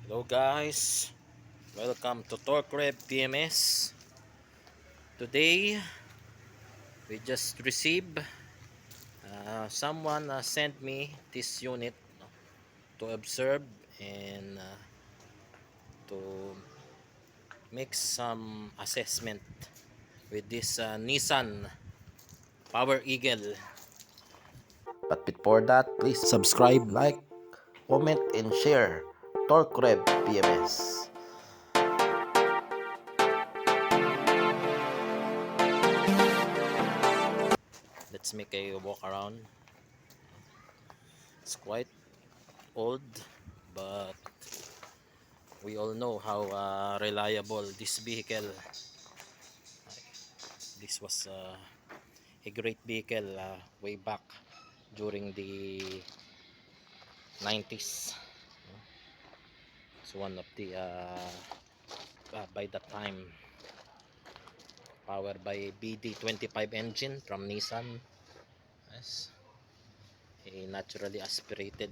Hello guys, welcome to Torque Rev PMS. Today we just received someone sent me this unit to observe and to make some assessment with this Nissan Power Eagle. But before that, please subscribe, like, comment and share Torque Rev PMS. Let's make a walk around. It's quite old, but we all know how reliable this vehicle. This was a great vehicle way back during the 90s. It's one of the by that time powered by BD25 engine from Nissan. Yes, a naturally aspirated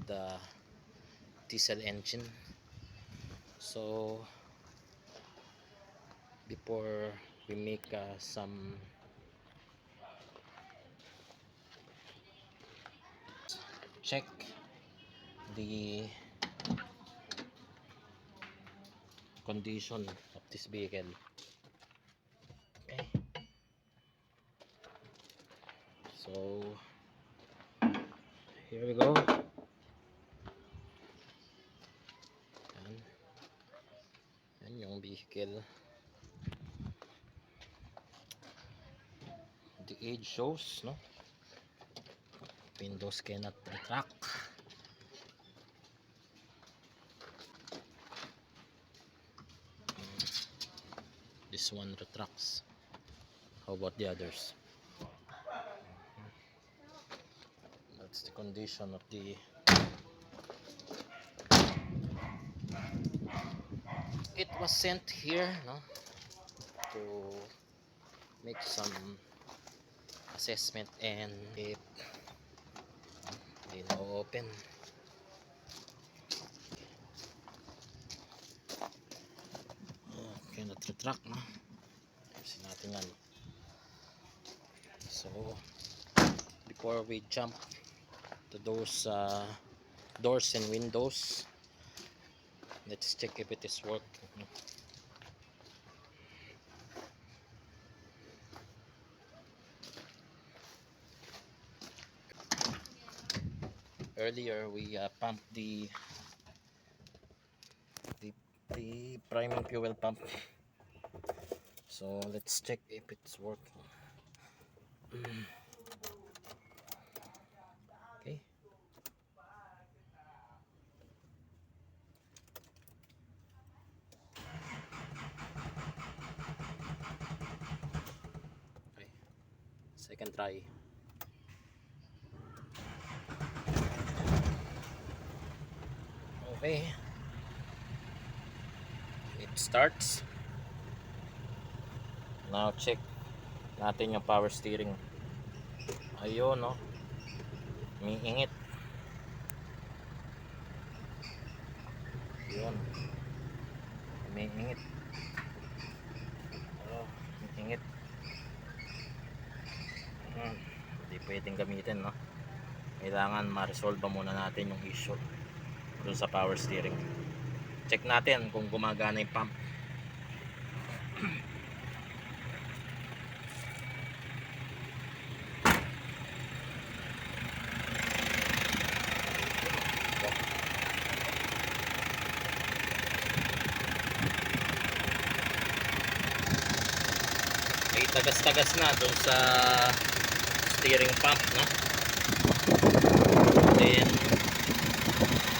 diesel engine. So before we make some check the condition of this vehicle. Okay, so here we go. Yan. Yan yung vehicle. The age shows, no? Windows cannot retract. This one retracts. How about the others? That's the condition of the it was sent here, no, to make some assessment, and it didn't open. Cannot retract, no? Kasi natin yan. So before we jump to those doors and windows, let's check if it is working. Earlier we pumped the priming fuel pump, so let's check if it's working. Okay, okay, second try. Okay, it starts. Now check natin yung power steering. Ayun, no, umiingit. Yun, umiingit. Umiingit. Hindi pwedeng gamitin, no? Kailangan ma-resolve muna natin yung issue dun sa power steering. Check natin kung gumagana yung pump. May tagas-tagas na dun sa steering pump, no? Then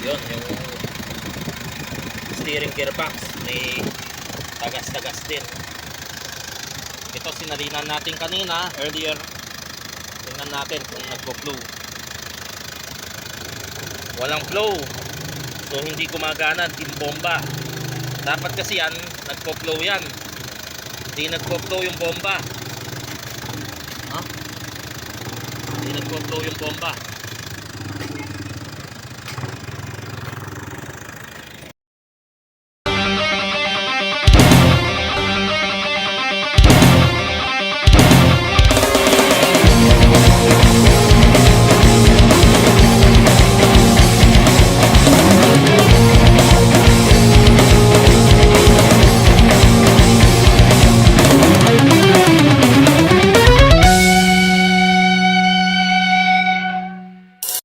yun, yung steering gearbox may tagas-tagas din. Ito sinalinan natin kanina earlier. Tingnan natin kung nagpo-flow. Walang flow, so hindi gumagana yung bomba. Dapat kasi yan nagpo-flow yan. Hindi nagpo-flow yung bomba. Hindi nagpo-flow yung bomba.